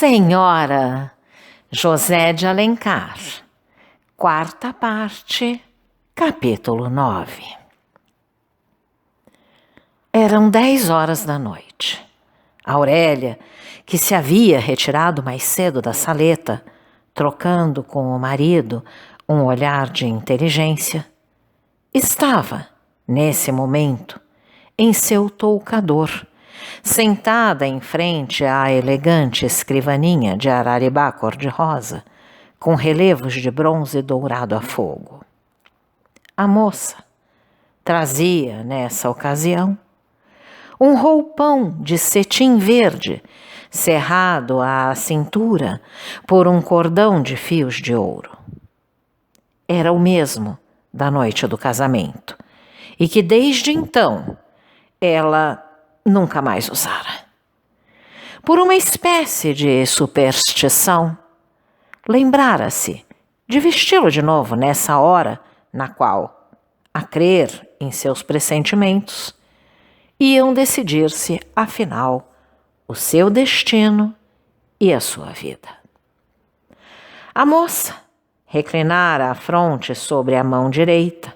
Senhora José de Alencar, quarta parte, capítulo 9. Eram 10 horas da noite. Aurélia, que se havia retirado mais cedo da saleta, trocando com o marido um olhar de inteligência, estava, nesse momento, em seu toucador, sentada em frente à elegante escrivaninha de araribá cor-de-rosa, com relevos de bronze dourado a fogo. A moça trazia, nessa ocasião, um roupão de cetim verde, cerrado à cintura por um cordão de fios de ouro. Era o mesmo da noite do casamento, e que desde então ela nunca mais usara. Por uma espécie de superstição, lembrara-se de vesti-lo de novo nessa hora na qual, a crer em seus pressentimentos, iam decidir-se, afinal, o seu destino e a sua vida. A moça reclinara a fronte sobre a mão direita,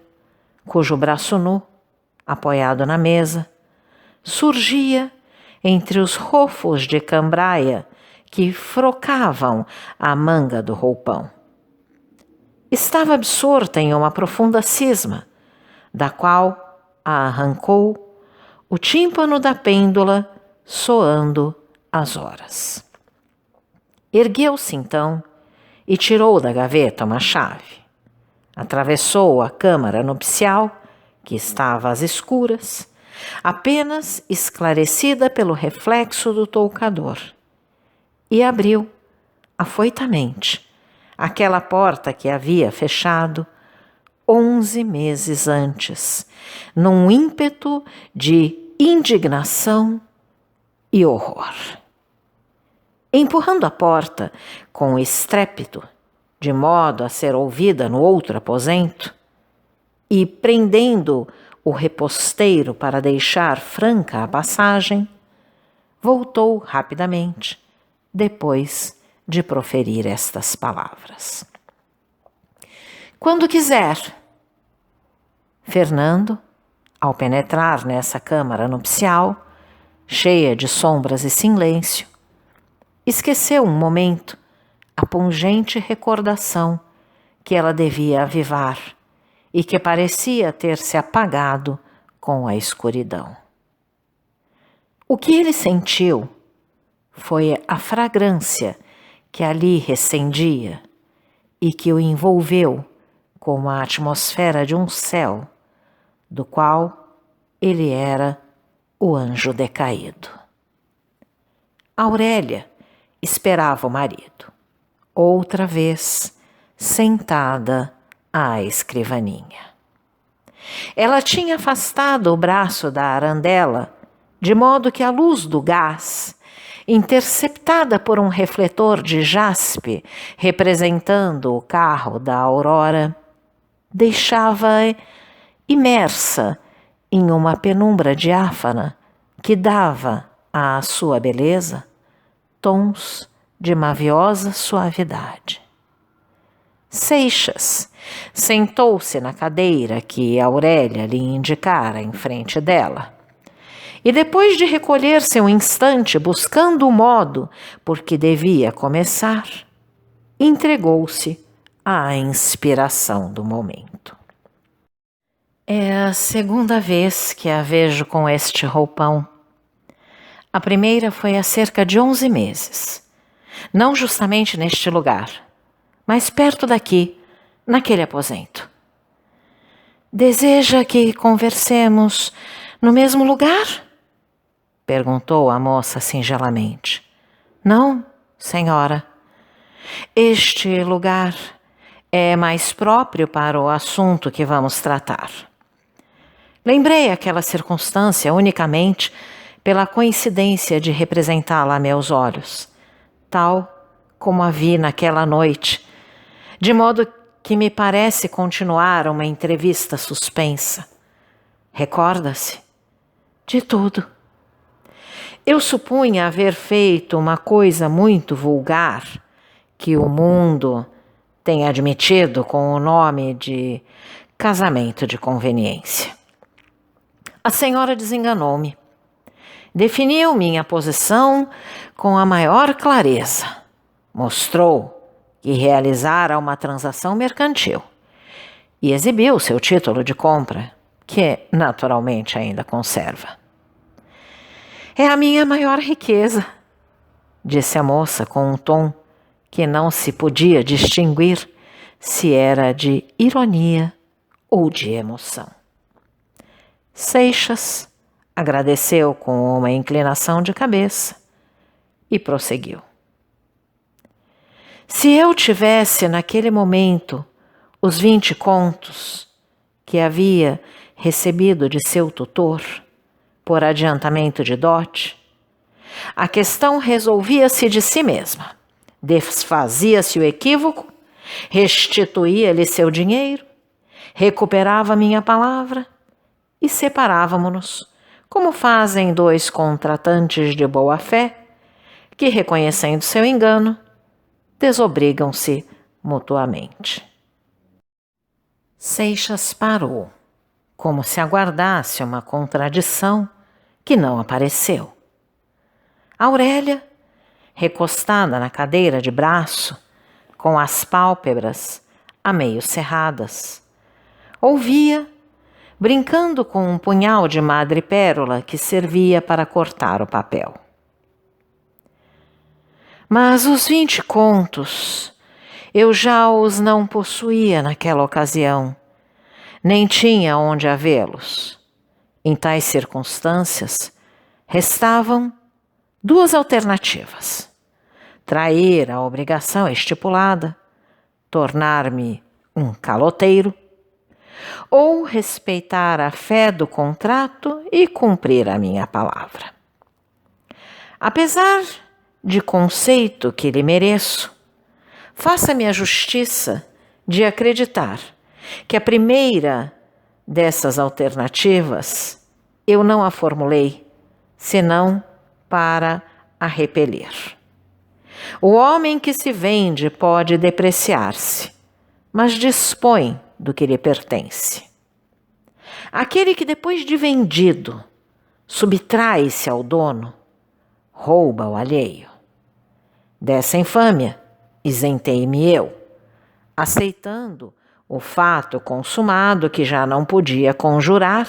cujo braço nu, apoiado na mesa, surgia entre os rofos de cambraia que frocavam a manga do roupão. Estava absorta em uma profunda cisma, da qual a arrancou o tímpano da pêndula soando as horas. Ergueu-se então e tirou da gaveta uma chave. Atravessou a câmara nupcial, que estava às escuras, apenas esclarecida pelo reflexo do toucador, e abriu, afoitamente, aquela porta que havia fechado 11 meses antes, num ímpeto de indignação e horror. Empurrando a porta com estrépito, de modo a ser ouvida no outro aposento, e prendendo o reposteiro para deixar franca a passagem, voltou rapidamente, depois de proferir estas palavras. Quando quiser. Fernando, ao penetrar nessa câmara nupcial, cheia de sombras e silêncio, esqueceu um momento a pungente recordação que ela devia avivar e que parecia ter se apagado com a escuridão. O que ele sentiu foi a fragrância que ali recendia e que o envolveu como a atmosfera de um céu, do qual ele era o anjo decaído. Aurélia esperava o marido, outra vez sentada à escrivaninha. Ela tinha afastado o braço da arandela, de modo que a luz do gás, interceptada por um refletor de jaspe representando o carro da Aurora, deixava imersa em uma penumbra diáfana que dava à sua beleza tons de maviosa suavidade. Seixas sentou-se na cadeira que Aurélia lhe indicara em frente dela, e depois de recolher-se um instante buscando o modo por que devia começar, entregou-se à inspiração do momento. É a segunda vez que a vejo com este roupão. A primeira foi há cerca de 11 meses, não justamente neste lugar, mas perto daqui, naquele aposento. Deseja que conversemos no mesmo lugar? Perguntou a moça singelamente. Não, senhora. Este lugar é mais próprio para o assunto que vamos tratar. Lembrei aquela circunstância unicamente pela coincidência de representá-la a meus olhos, tal como a vi naquela noite, de modo que me parece continuar uma entrevista suspensa. Recorda-se? De tudo. Eu supunha haver feito uma coisa muito vulgar, que o mundo tem admitido com o nome de casamento de conveniência. A senhora desenganou-me. Definiu minha posição com a maior clareza. Mostrou que realizara uma transação mercantil e exibiu seu título de compra, que naturalmente ainda conserva. É a minha maior riqueza, disse a moça com um tom que não se podia distinguir se era de ironia ou de emoção. Seixas agradeceu com uma inclinação de cabeça e prosseguiu. Se eu tivesse naquele momento os 20 contos que havia recebido de seu tutor por adiantamento de dote, a questão resolvia-se de si mesma. Desfazia-se o equívoco, restituía-lhe seu dinheiro, recuperava minha palavra e separávamo-nos, como fazem dois contratantes de boa-fé que, reconhecendo seu engano, desobrigam-se mutuamente. Seixas parou, como se aguardasse uma contradição que não apareceu. Aurélia, recostada na cadeira de braço, com as pálpebras a meio cerradas, ouvia, brincando com um punhal de madrepérola que servia para cortar o papel. Mas os 20 contos eu já os não possuía naquela ocasião, nem tinha onde havê-los. Em tais circunstâncias, restavam 2 alternativas: trair a obrigação estipulada, tornar-me um caloteiro, ou respeitar a fé do contrato e cumprir a minha palavra. Apesar de conceito que lhe mereço, faça-me a justiça de acreditar que a primeira dessas alternativas eu não a formulei, senão para a repelir. O homem que se vende pode depreciar-se, mas dispõe do que lhe pertence. Aquele que depois de vendido subtrai-se ao dono, rouba o alheio. Dessa infâmia isentei-me eu, aceitando o fato consumado que já não podia conjurar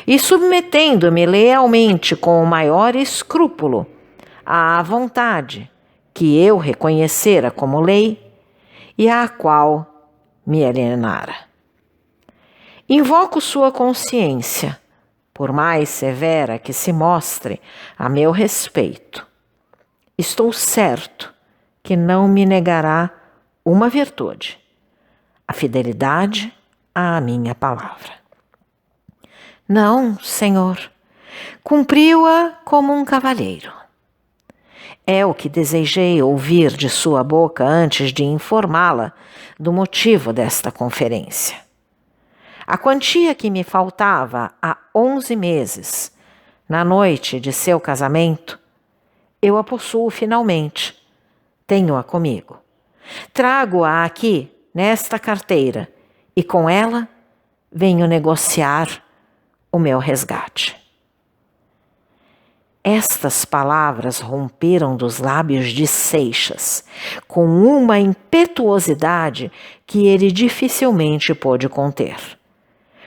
e submetendo-me lealmente com o maior escrúpulo à vontade que eu reconhecera como lei e à qual me alienara. Invoco sua consciência, por mais severa que se mostre a meu respeito. Estou certo que não me negará uma virtude: a fidelidade à minha palavra. Não, senhor, cumpriu-a como um cavalheiro. É o que desejei ouvir de sua boca antes de informá-la do motivo desta conferência. A quantia que me faltava há 11 meses, na noite de seu casamento, eu a possuo finalmente. Tenho-a comigo. Trago-a aqui, nesta carteira, e com ela venho negociar o meu resgate. Estas palavras romperam dos lábios de Seixas com uma impetuosidade que ele dificilmente pôde conter,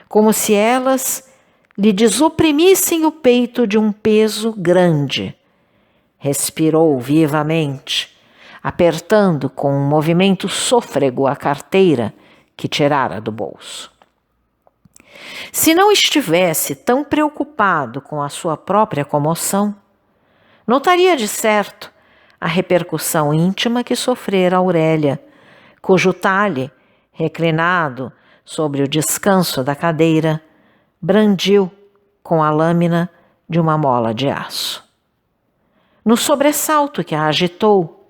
como se elas lhe desoprimissem o peito de um peso grande. Respirou vivamente, apertando com um movimento sôfrego a carteira que tirara do bolso. Se não estivesse tão preocupado com a sua própria comoção, notaria de certo a repercussão íntima que sofrera Aurélia, cujo talhe, reclinado sobre o descanso da cadeira, brandiu com a lâmina de uma mola de aço. No sobressalto que a agitou,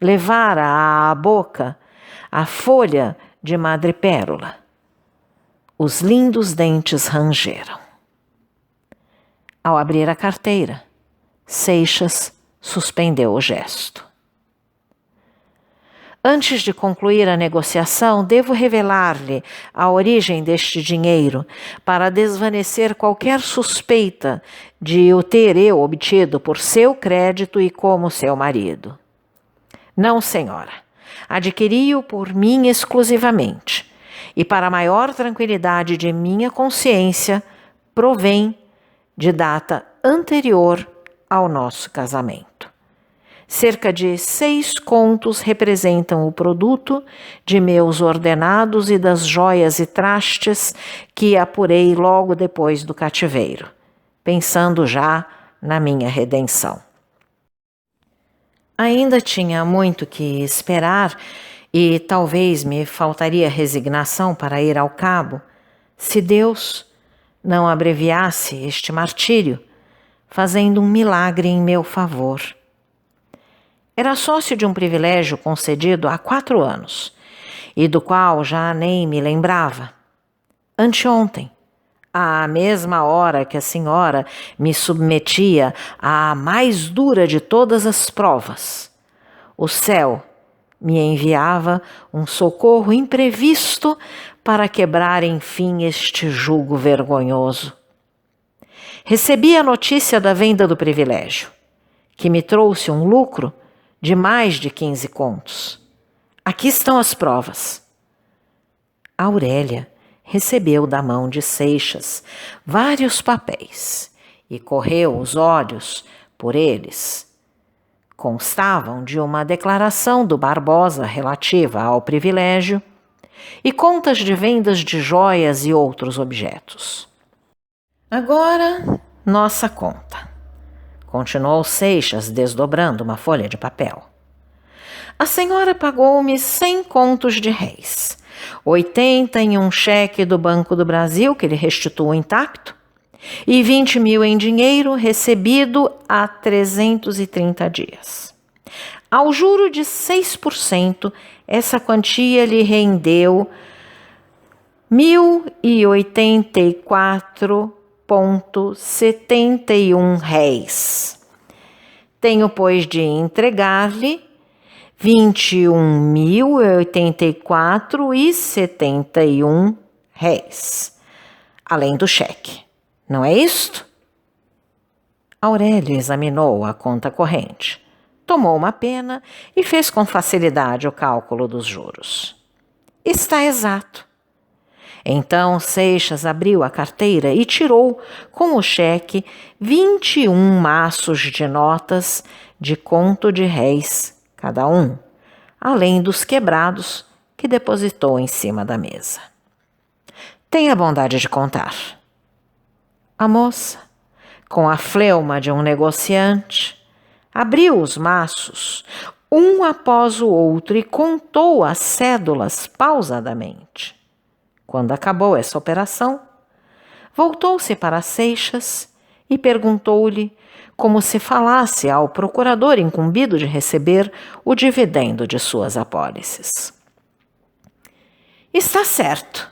levara à boca a folha de madrepérola. Os lindos dentes rangeram. Ao abrir a carteira, Seixas suspendeu o gesto. Antes de concluir a negociação, devo revelar-lhe a origem deste dinheiro para desvanecer qualquer suspeita de o ter eu obtido por seu crédito e como seu marido. Não, senhora. Adquiri-o por mim exclusivamente e, para maior tranquilidade de minha consciência, provém de data anterior ao nosso casamento. Cerca de 6 contos representam o produto de meus ordenados e das joias e trastes que apurei logo depois do cativeiro, pensando já na minha redenção. Ainda tinha muito que esperar e talvez me faltaria resignação para ir ao cabo, se Deus não abreviasse este martírio, fazendo um milagre em meu favor. Era sócio de um privilégio concedido há 4 anos, e do qual já nem me lembrava. Anteontem, à mesma hora que a senhora me submetia à mais dura de todas as provas, o céu me enviava um socorro imprevisto para quebrar enfim este jugo vergonhoso. Recebi a notícia da venda do privilégio, que me trouxe um lucro de mais de 15 contos. Aqui estão as provas. Aurélia recebeu da mão de Seixas vários papéis e correu os olhos por eles. Constavam de uma declaração do Barbosa relativa ao privilégio e contas de vendas de joias e outros objetos. Agora, nossa conta. Continuou Seixas, desdobrando uma folha de papel. A senhora pagou-me 100 contos de réis, 80 em um cheque do Banco do Brasil, que lhe restituo intacto, e 20 mil em dinheiro recebido há 330 dias. Ao juro de 6%, essa quantia lhe rendeu 1.084,71 réis. Tenho, pois, de entregar-lhe 21.084,71 réis, além do cheque. Não é isto? Aurélia examinou a conta corrente, tomou uma pena e fez com facilidade o cálculo dos juros. Está exato. Então Seixas abriu a carteira e tirou, com o cheque, 21 maços de notas de conto de réis cada um, além dos quebrados que depositou em cima da mesa. Tenha a bondade de contar. A moça, com a fleuma de um negociante, abriu os maços, um após o outro, e contou as cédulas pausadamente. Quando acabou essa operação, voltou-se para Seixas e perguntou-lhe, como se falasse ao procurador incumbido de receber o dividendo de suas apólices: Está certo.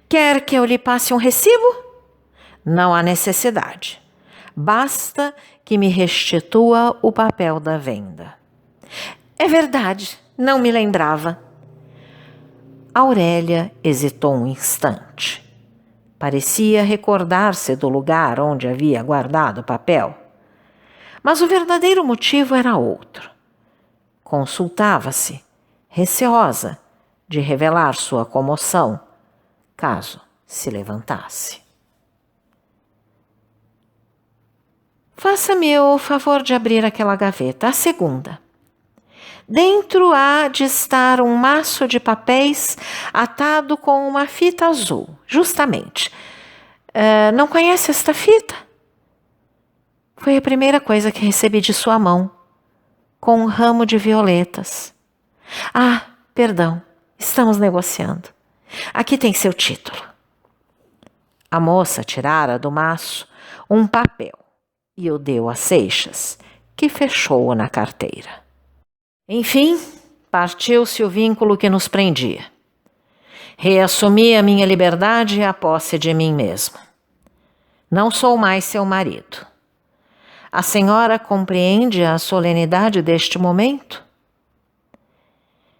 Quer que eu lhe passe um recibo? Não há necessidade. Basta que me restitua o papel da venda. É verdade, não me lembrava. Aurélia hesitou um instante. Parecia recordar-se do lugar onde havia guardado o papel. Mas o verdadeiro motivo era outro. Consultava-se, receosa de revelar sua comoção, caso se levantasse. Faça-me o favor de abrir aquela gaveta, a segunda. Dentro há de estar um maço de papéis atado com uma fita azul, justamente. Não conhece esta fita? Foi a primeira coisa que recebi de sua mão, com um ramo de violetas. Ah, perdão, estamos negociando. Aqui tem seu título. A moça tirara do maço um papel e o deu a Seixas, que fechou-o na carteira. Enfim, partiu-se o vínculo que nos prendia. Reassumi a minha liberdade e a posse de mim mesmo. Não sou mais seu marido. A senhora compreende a solenidade deste momento?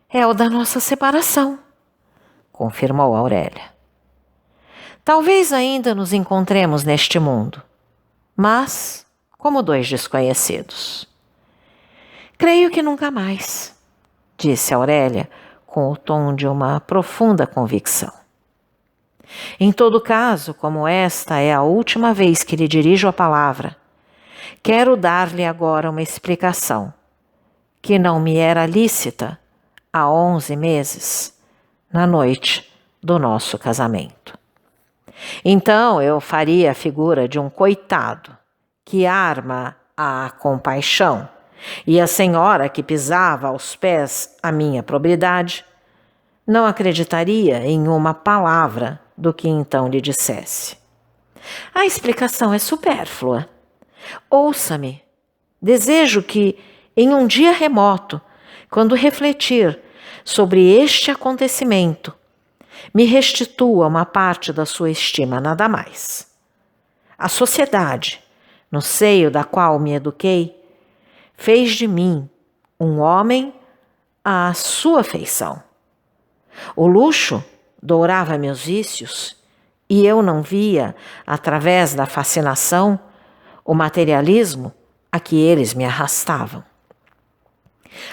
É o da nossa separação, confirmou Aurélia. Talvez ainda nos encontremos neste mundo, mas como dois desconhecidos. Creio que nunca mais, disse Aurélia com o tom de uma profunda convicção. Em todo caso, como esta é a última vez que lhe dirijo a palavra, quero dar-lhe agora uma explicação, que não me era lícita há 11 meses, na noite do nosso casamento. Então eu faria a figura de um coitado que arma a compaixão, e a senhora que pisava aos pés a minha probidade não acreditaria em uma palavra do que então lhe dissesse. A explicação é supérflua. Ouça-me. Desejo que, em um dia remoto, quando refletir sobre este acontecimento, me restitua uma parte da sua estima, nada mais. A sociedade, no seio da qual me eduquei, fez de mim um homem à sua feição. O luxo dourava meus vícios e eu não via, através da fascinação, o materialismo a que eles me arrastavam.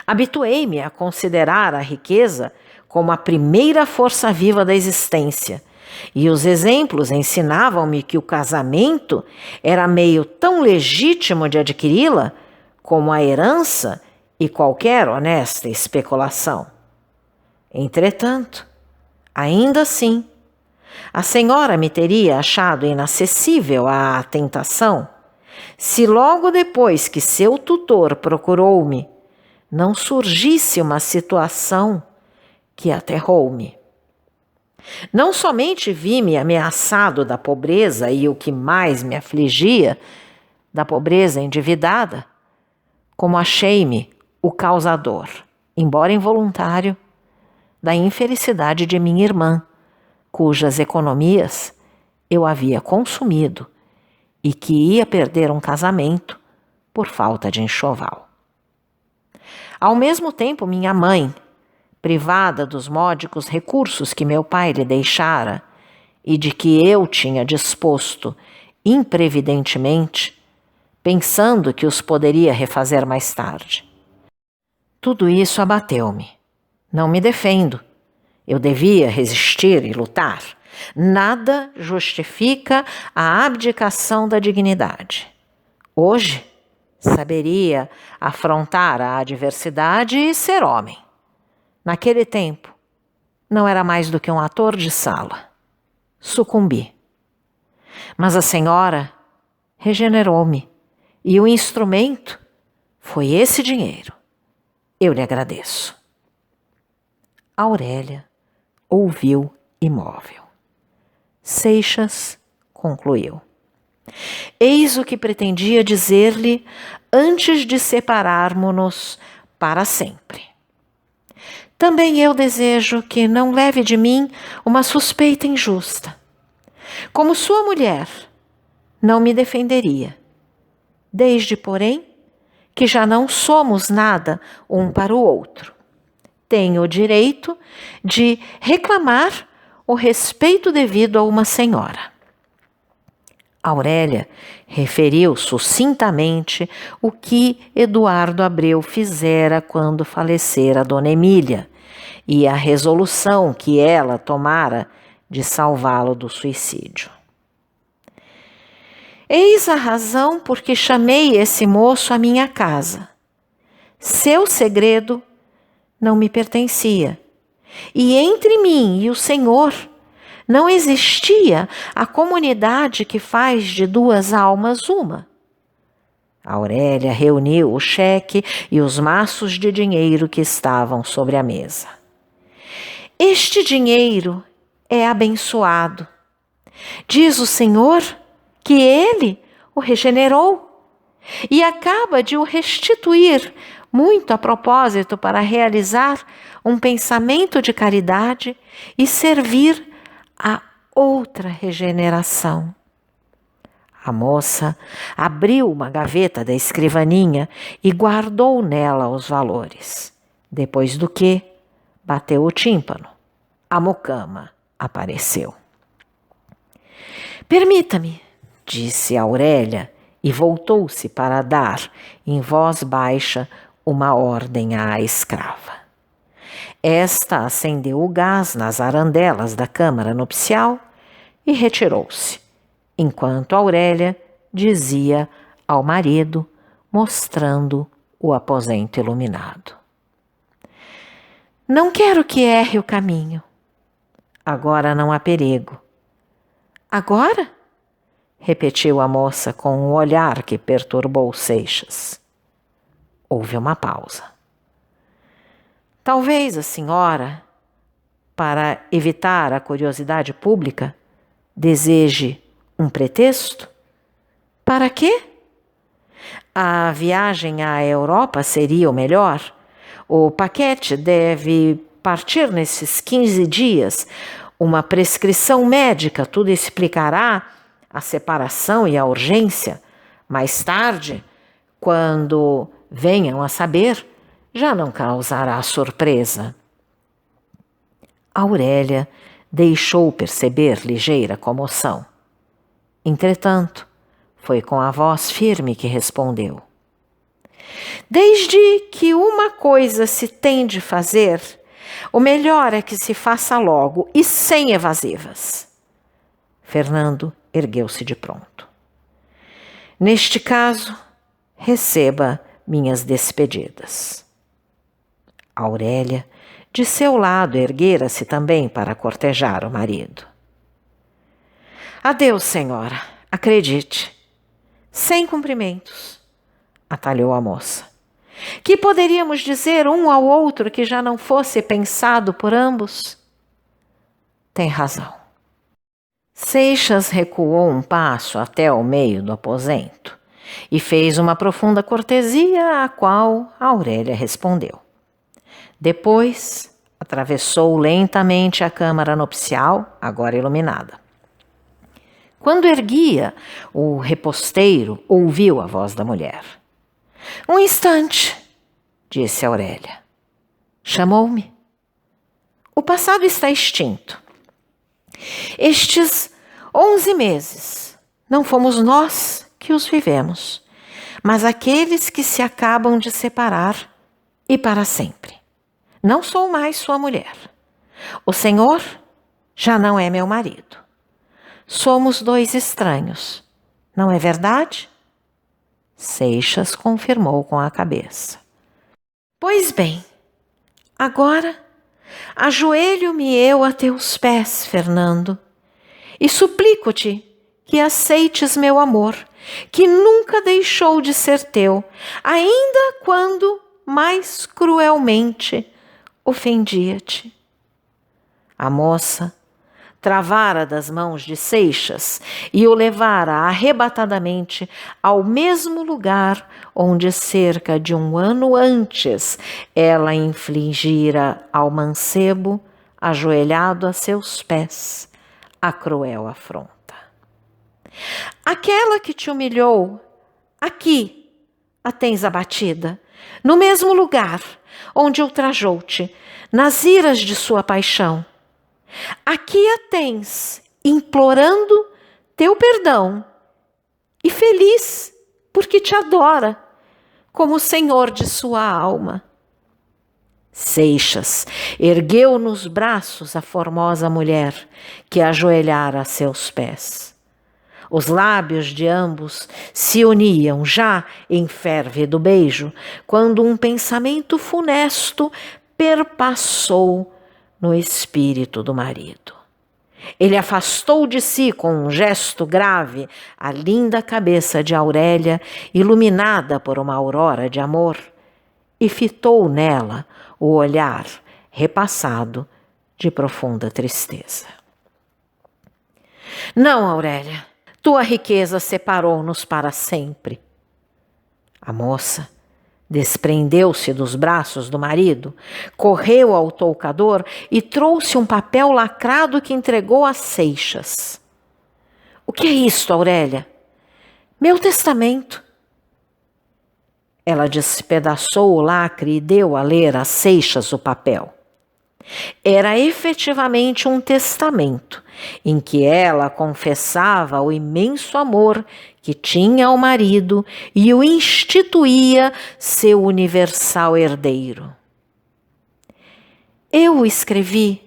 Habituei-me a considerar a riqueza como a primeira força viva da existência, e os exemplos ensinavam-me que o casamento era meio tão legítimo de adquiri-la como a herança e qualquer honesta especulação. Entretanto, ainda assim, a senhora me teria achado inacessível à tentação se logo depois que seu tutor procurou-me, não surgisse uma situação que aterrou-me. Não somente vi-me ameaçado da pobreza e o que mais me afligia, da pobreza endividada, como achei-me o causador, embora involuntário, da infelicidade de minha irmã, cujas economias eu havia consumido e que ia perder um casamento por falta de enxoval. Ao mesmo tempo, minha mãe, privada dos módicos recursos que meu pai lhe deixara e de que eu tinha disposto imprevidentemente, pensando que os poderia refazer mais tarde. Tudo isso abateu-me. Não me defendo. Eu devia resistir e lutar. Nada justifica a abdicação da dignidade. Hoje, saberia afrontar a adversidade e ser homem. Naquele tempo, não era mais do que um ator de sala. Sucumbi. Mas a senhora regenerou-me e o instrumento foi esse dinheiro. Eu lhe agradeço. Aurélia ouviu imóvel. Seixas concluiu. Eis o que pretendia dizer-lhe antes de separarmo-nos para sempre. Também eu desejo que não leve de mim uma suspeita injusta. Como sua mulher, não me defenderia. Desde, porém, que já não somos nada um para o outro. Tenho o direito de reclamar o respeito devido a uma senhora. Aurélia referiu sucintamente o que Eduardo Abreu fizera quando falecera Dona Emília e a resolução que ela tomara de salvá-lo do suicídio. Eis a razão por que chamei esse moço à minha casa. Seu segredo não me pertencia, e entre mim e o Senhor não existia a comunidade que faz de duas almas uma. Aurélia reuniu o cheque e os maços de dinheiro que estavam sobre a mesa. Este dinheiro é abençoado. Diz o Senhor que Ele o regenerou e acaba de o restituir muito a propósito para realizar um pensamento de caridade e servir a outra regeneração, A moça abriu uma gaveta da escrivaninha e guardou nela os valores. Depois do que, bateu o tímpano. A mucama apareceu. Permita-me, disse Aurélia e voltou-se para dar, em voz baixa, uma ordem à escrava. Esta acendeu o gás nas arandelas da câmara nupcial e retirou-se, enquanto Aurélia dizia ao marido, mostrando o aposento iluminado: Não quero que erre o caminho. Agora não há perigo. Agora? Repetiu a moça com um olhar que perturbou Seixas. Houve uma pausa. Talvez a senhora, para evitar a curiosidade pública, deseje um pretexto? Para quê? A viagem à Europa seria o melhor. O paquete deve partir nesses 15 dias. Uma prescrição médica tudo explicará, a separação e a urgência. Mais tarde, quando venham a saber, já não causará surpresa. Aurélia deixou perceber ligeira comoção. Entretanto, foi com a voz firme que respondeu: Desde que uma coisa se tem de fazer, o melhor é que se faça logo e sem evasivas. Fernando ergueu-se de pronto. Neste caso, receba minhas despedidas. Aurélia, de seu lado, erguera-se também para cortejar o marido. Adeus, senhora, acredite. Sem cumprimentos, atalhou a moça. Que poderíamos dizer um ao outro que já não fosse pensado por ambos? Tem razão. Seixas recuou um passo até o meio do aposento e fez uma profunda cortesia, à qual Aurélia respondeu. Depois, atravessou lentamente a câmara nupcial, agora iluminada. Quando erguia, o reposteiro ouviu a voz da mulher. Um instante, disse Aurélia. Chamou-me. O passado está extinto. Estes 11 meses não fomos nós que os vivemos, mas aqueles que se acabam de separar e para sempre. Não sou mais sua mulher. O senhor já não é meu marido. Somos dois estranhos, não é verdade? Seixas confirmou com a cabeça. Pois bem, agora ajoelho-me eu a teus pés, Fernando, e suplico-te que aceites meu amor, que nunca deixou de ser teu, ainda quando mais cruelmente ofendia-te. A moça travara das mãos de Seixas e o levara arrebatadamente ao mesmo lugar onde cerca de 1 ano antes ela infligira ao mancebo, ajoelhado a seus pés, a cruel afronta. Aquela que te humilhou, aqui a tens abatida, no mesmo lugar onde ultrajou-te, nas iras de sua paixão. Aqui a tens, implorando teu perdão, e feliz porque te adora, como o Senhor de sua alma. Seixas ergueu nos braços a formosa mulher que ajoelhara a seus pés. Os lábios de ambos se uniam já em férvido beijo, quando um pensamento funesto perpassou no espírito do marido. Ele afastou de si com um gesto grave a linda cabeça de Aurélia, iluminada por uma aurora de amor, e fitou nela o olhar repassado de profunda tristeza. Não, Aurélia, tua riqueza separou-nos para sempre. A moça desprendeu-se dos braços do marido, correu ao toucador e trouxe um papel lacrado que entregou a Seixas. O que é isto, Aurélia? Meu testamento. Ela despedaçou o lacre e deu a ler a Seixas o papel. Era efetivamente um testamento, em que ela confessava o imenso amor que tinha ao marido e o instituía seu universal herdeiro. Eu o escrevi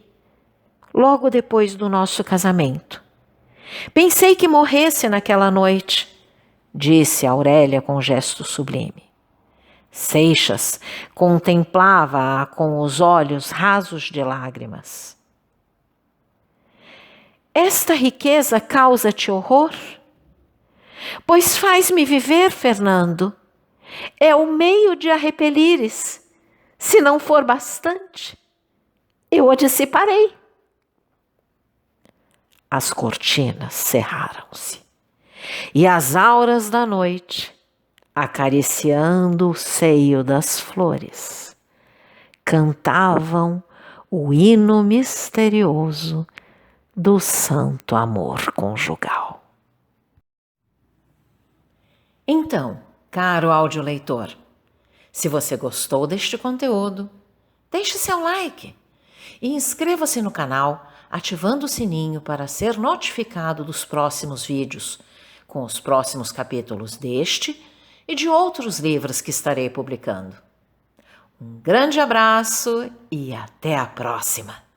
logo depois do nosso casamento. Pensei que morresse naquela noite, disse Aurélia com gesto sublime. Seixas contemplava-a com os olhos rasos de lágrimas. Esta riqueza causa-te horror? Pois faz-me viver, Fernando. É o meio de a repelires. Se não for bastante, eu a dissiparei. As cortinas cerraram-se e as auras da noite, acariciando o seio das flores, cantavam o hino misterioso do santo amor conjugal. Então, caro audioleitor, se você gostou deste conteúdo, deixe seu like e inscreva-se no canal ativando o sininho para ser notificado dos próximos vídeos, com os próximos capítulos deste e de outros livros que estarei publicando. Um grande abraço e até a próxima!